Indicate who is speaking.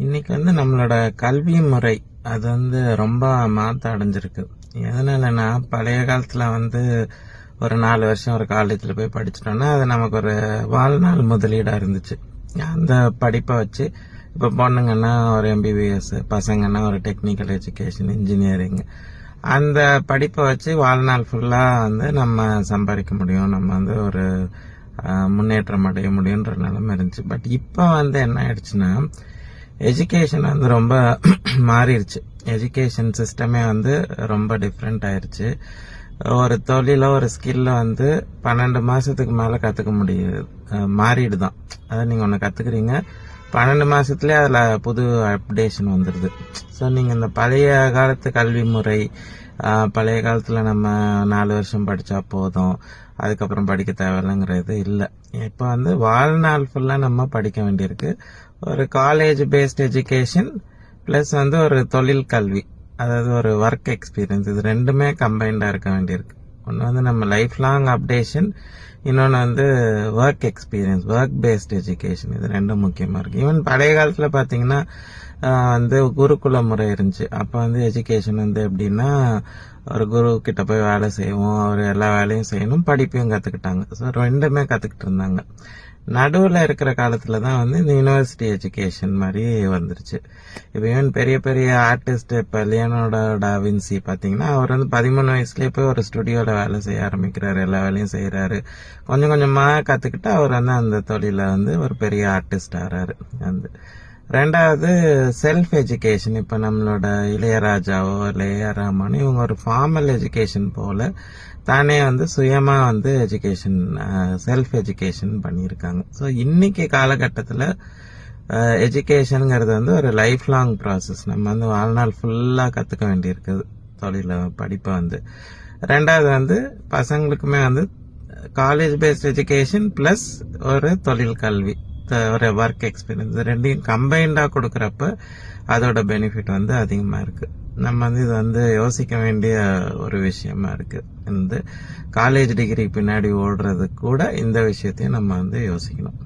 Speaker 1: இன்னைக்கு நம்மளோட கல்வி முறை அது ரொம்ப மாற்றம் அடைஞ்சிருக்கு. எதனாலன்னா பழைய காலத்துல ஒரு 4 வருஷம் ஒரு காலேஜில் போய் படிச்சிட்டோம்னா அது நமக்கு ஒரு வாழ்நாள் முதலீடா இருந்துச்சு. அந்த படிப்பை வச்சு இப்போ பொண்ணுங்கன்னா ஒரு எம்பிபிஎஸ், பசங்கன்னா ஒரு டெக்னிக்கல் எஜுகேஷன், இன்ஜினியரிங், அந்த படிப்பை வச்சு வாழ்நாள் ஃபுல்லா நம்ம சம்பாதிக்க முடியும், நம்ம ஒரு முன்னேற்றம் அடைய முடியுன்ற நிலைமை இருந்துச்சு. பட் இப்போ என்ன ஆயிடுச்சுன்னா எஜுகேஷன் ரொம்ப மாறிடுச்சு. எஜுகேஷன் சிஸ்டமே ரொம்ப டிஃப்ரெண்ட் ஆயிடுச்சு. ஒரு தொழில ஒரு ஸ்கில்ல 12 மாசத்துக்கு மேல கத்துக்க முடியாது, மாறிடுதான். அதை நீங்க ஒன்னு கத்துக்கிறீங்க, 12 மாசத்துலயே அதுல புது அப்டேஷன் வந்துடுது. ஸோ நீங்க இந்த பழைய காலத்து கல்வி முறை, பழைய காலத்துல நம்ம 4 வருஷம் படிச்சா போதும், அதுக்கப்புறம் படிக்க தேவையில்லைங்கிறது இல்லை. இப்போ வாழ்நாள் ஃபுல்லா நம்ம படிக்க வேண்டியிருக்கு. ஒரு காலேஜ் பேஸ்ட் எஜுகேஷன் பிளஸ் ஒரு தொழில் கல்வி, அதாவது ஒரு ஒர்க் எக்ஸ்பீரியன்ஸ், இது ரெண்டுமே கம்பைண்டா இருக்க வேண்டியிருக்கு. ஒன்று நம்ம லைஃப் லாங் அப்டேஷன், இன்னொன்று work experience, work paste education, இது ரெண்டும் முக்கியமா இருக்கு. ஈவன் பழைய காலத்துல பாத்தீங்கன்னா குருகுல முறை இருந்துச்சு. அப்ப எஜுகேஷன் எப்படின்னா ஒரு குரு கிட்ட போய் வேலை செய்வோம், அவர் எல்லா வேலையும் செய்யணும், படிப்பையும் கத்துக்கிட்டாங்க. ஸோ ரெண்டுமே கத்துக்கிட்டு இருந்தாங்க. நடுவில் இருக்கிற காலத்துல தான் இந்த யூனிவர்சிட்டி எஜுகேஷன் மாதிரி வந்துருச்சு. இப்போ ஈவன் பெரிய பெரிய ஆர்டிஸ்ட், இப்போ லியோனார்டோ டா வின்சி பாத்தீங்கன்னா அவர் 13 வயசுலயே போய் ஒரு ஸ்டுடியோல வேலை செய்ய ஆரம்பிக்கிறாரு, எல்லா வேலையும் செய்யறாரு. கொஞ்சம் கொஞ்சமா கத்துக்கிட்டு அவர் அந்த தொழில ஒரு பெரிய ஆர்டிஸ்ட் ஆறாரு. ரெண்டாவது செல்ஃப் எஜுகேஷன். இப்ப நம்மளோட இளையராஜாவோ இல்லை ஏஆர் ரஹ்மானோ இவங்க ஒரு ஃபார்மல் எஜுகேஷன் போல தானே சுயமா எஜுகேஷன், செல்ஃப் எஜுகேஷன் பண்ணியிருக்காங்க. ஸோ இன்னைக்கு காலகட்டத்தில் எஜுகேஷனுங்கிறது ஒரு லைஃப் லாங் ப்ராசஸ். நம்ம வாழ்நாள் ஃபுல்லா கத்துக்க வேண்டியிருக்குது தொழில படிப்பை. ரெண்டாவது பசங்களுக்குமே காலேஜ் பேஸ்ட் எஜுகேஷன் பிளஸ் ஒரு தொழில் கல்வி, ஒரு ஒர்க் எக்ஸ்பீரியன்ஸ், ரெண்டையும் கம்பைண்டா கொடுக்கறப்ப அதோட பெனிஃபிட் அதிகமா இருக்கு. நம்ம இது யோசிக்க வேண்டிய ஒரு விஷயமா இருக்கு. காலேஜ் டிகிரி பின்னாடி ஓடுறது கூட இந்த விஷயத்தையும் நம்ம யோசிக்கணும்.